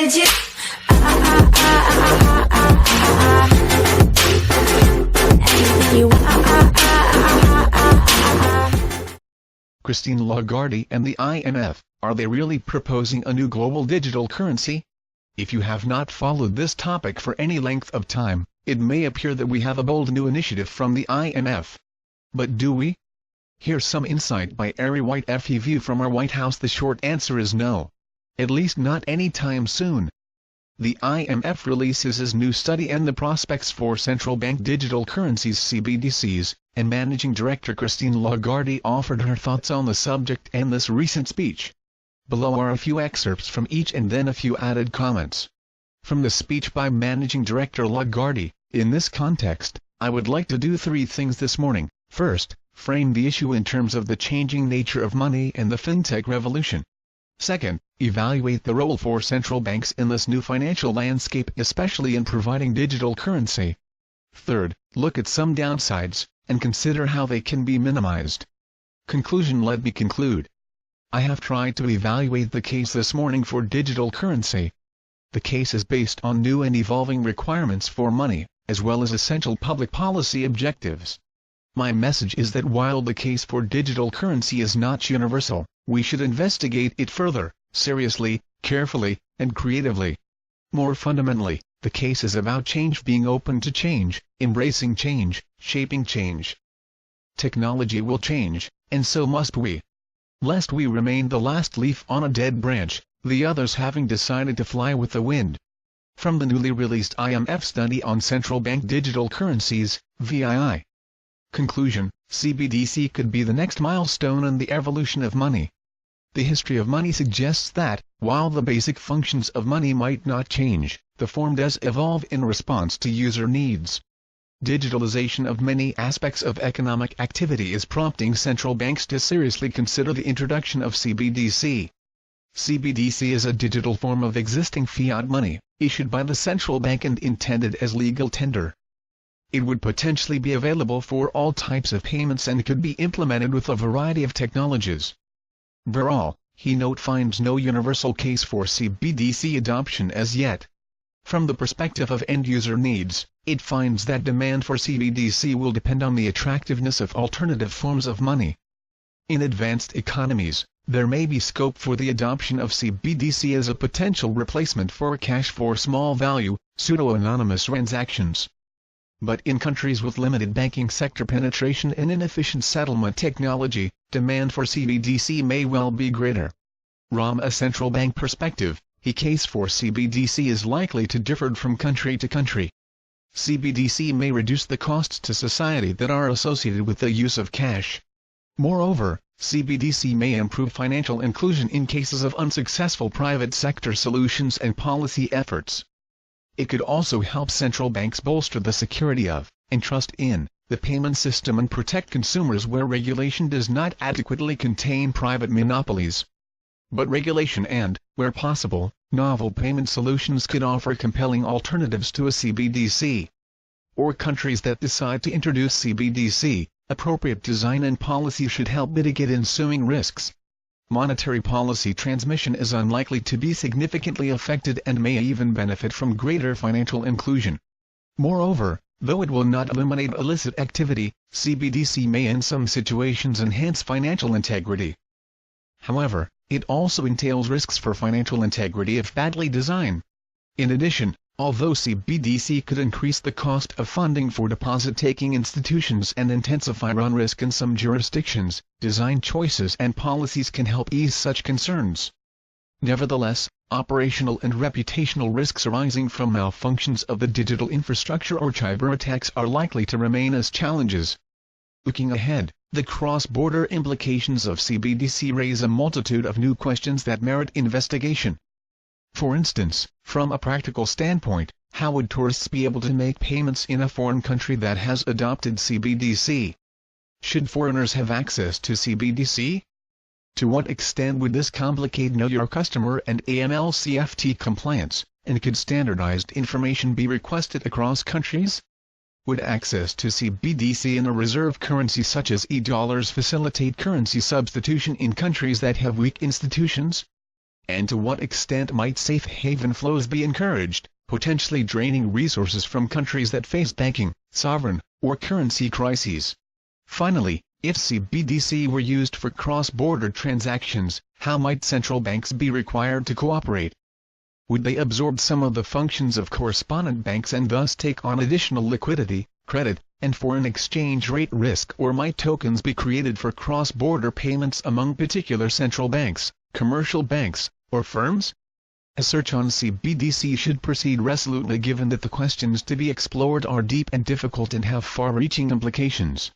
legit. Anything you want. Christine Lagarde and the IMF, are they really proposing a new global digital currency? If you have not followed this topic for any length of time, it may appear that we have a bold new initiative from the IMF. But do we? Here's some insight by Ari White FEV from our White House. The short answer is no. At least not anytime soon. The IMF releases his new study and the prospects for central bank digital currencies (CBDCs), and Managing Director Christine Lagarde offered her thoughts on the subject in this recent speech. Below are a few excerpts from each and then a few added comments. From the speech by Managing Director Lagarde, in this context, I would like to do three things this morning. First, frame the issue in terms of the changing nature of money and the fintech revolution. Second, evaluate the role for central banks in this new financial landscape, especially in providing digital currency. Third, look at some downsides, and consider how they can be minimized. Conclusion. Let me conclude. I have tried to evaluate the case this morning for digital currency. The case is based on new and evolving requirements for money, as well as essential public policy objectives. My message is that while the case for digital currency is not universal, we should investigate it further, seriously, carefully, and creatively. More fundamentally, the case is about change, being open to change, embracing change, shaping change. Technology will change, and so must we. Lest we remain the last leaf on a dead branch, the others having decided to fly with the wind. From the newly released IMF study on central bank digital currencies, VII. Conclusion: CBDC could be the next milestone in the evolution of money. The history of money suggests that, while the basic functions of money might not change, the form does evolve in response to user needs. Digitalization of many aspects of economic activity is prompting central banks to seriously consider the introduction of CBDC. CBDC is a digital form of existing fiat money, issued by the central bank and intended as legal tender. It would potentially be available for all types of payments and could be implemented with a variety of technologies. Overall, he finds no universal case for CBDC adoption as yet. From the perspective of end-user needs, it finds that demand for CBDC will depend on the attractiveness of alternative forms of money. In advanced economies, there may be scope for the adoption of CBDC as a potential replacement for cash for small-value, pseudo-anonymous transactions. But in countries with limited banking sector penetration and inefficient settlement technology, demand for CBDC may well be greater. From a central bank perspective, the case for CBDC is likely to differ from country to country. CBDC may reduce the costs to society that are associated with the use of cash. Moreover, CBDC may improve financial inclusion in cases of unsuccessful private sector solutions and policy efforts. It could also help central banks bolster the security of, and trust in, the payment system and protect consumers where regulation does not adequately contain private monopolies. But regulation and, where possible, novel payment solutions could offer compelling alternatives to a CBDC. For countries that decide to introduce CBDC, appropriate design and policy should help mitigate ensuing risks. Monetary policy transmission is unlikely to be significantly affected and may even benefit from greater financial inclusion. Moreover, though it will not eliminate illicit activity, CBDC may in some situations enhance financial integrity. However, it also entails risks for financial integrity if badly designed. In addition, although CBDC could increase the cost of funding for deposit-taking institutions and intensify run risk in some jurisdictions, design choices and policies can help ease such concerns. Nevertheless, operational and reputational risks arising from malfunctions of the digital infrastructure or cyber attacks are likely to remain as challenges. Looking ahead, the cross-border implications of CBDC raise a multitude of new questions that merit investigation. For instance, from a practical standpoint, how would tourists be able to make payments in a foreign country that has adopted CBDC? Should foreigners have access to CBDC? To what extent would this complicate Know Your Customer and AML/CFT compliance, and could standardized information be requested across countries? Would access to CBDC in a reserve currency such as e-dollars facilitate currency substitution in countries that have weak institutions? and to what extent might safe haven flows be encouraged, potentially draining resources from countries that face banking, sovereign, or currency crises. Finally, if CBDC were used for cross-border transactions, how might central banks be required to cooperate? Would they absorb some of the functions of correspondent banks and thus take on additional liquidity, credit, and foreign exchange rate risk, or might tokens be created for cross-border payments among particular central banks, commercial banks, or firms? A search on CBDC should proceed resolutely given that the questions to be explored are deep and difficult and have far-reaching implications.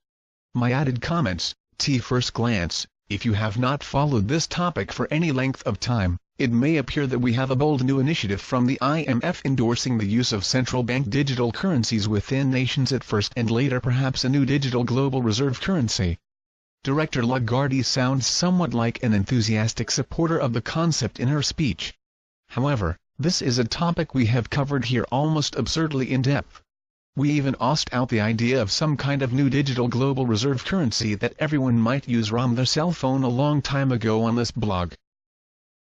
My added comments: first glance, if you have not followed this topic for any length of time, it may appear that we have a bold new initiative from the IMF endorsing the use of central bank digital currencies within nations at first and later perhaps a new digital global reserve currency. Director Lagarde sounds somewhat like an enthusiastic supporter of the concept in her speech. However, this is a topic we have covered here almost absurdly in depth. We even asked out the idea of some kind of new digital global reserve currency that everyone might use on their cell phone a long time ago on this blog.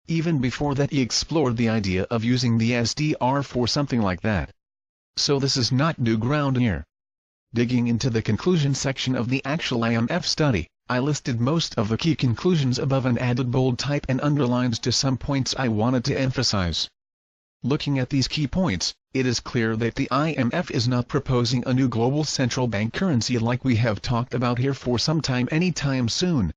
Even before that he explored the idea of using the SDR for something like that. So this is not new ground here. Digging into the conclusion section of the actual IMF study, I listed most of the key conclusions above and added bold type and underlines to some points I wanted to emphasize. Looking at these key points, it is clear that the IMF is not proposing a new global central bank currency like we have talked about here for some time anytime soon.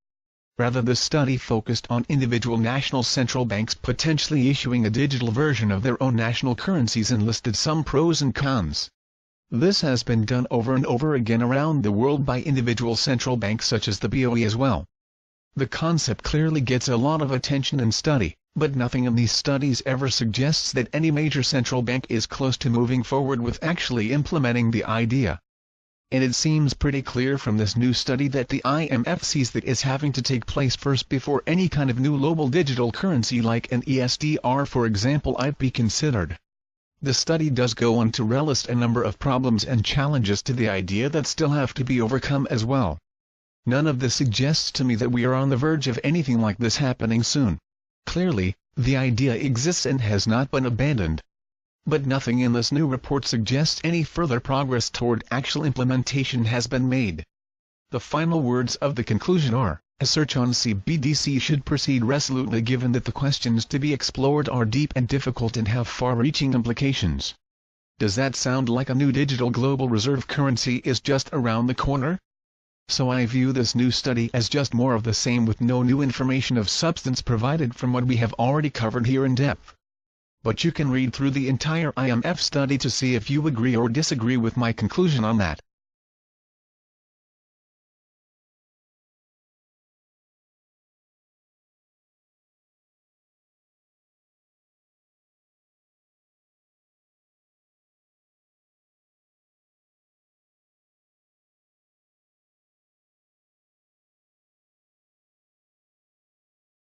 Rather, the study focused on individual national central banks potentially issuing a digital version of their own national currencies and listed some pros and cons. This has been done over and over again around the world by individual central banks such as the BOE as well. The concept clearly gets a lot of attention and study, but nothing in these studies ever suggests that any major central bank is close to moving forward with actually implementing the idea. And it seems pretty clear from this new study that the IMF sees that is having to take place first before any kind of new global digital currency like an ESDR for example might be considered. The study does go on to list a number of problems and challenges to the idea that still have to be overcome as well. None of this suggests to me that we are on the verge of anything like this happening soon. Clearly, the idea exists and has not been abandoned. But nothing in this new report suggests any further progress toward actual implementation has been made. The final words of the conclusion are, a search on CBDC should proceed resolutely given that the questions to be explored are deep and difficult and have far-reaching implications. Does that sound like a new digital global reserve currency is just around the corner? So I view this new study as just more of the same with no new information of substance provided from what we have already covered here in depth. But you can read through the entire IMF study to see if you agree or disagree with my conclusion on that.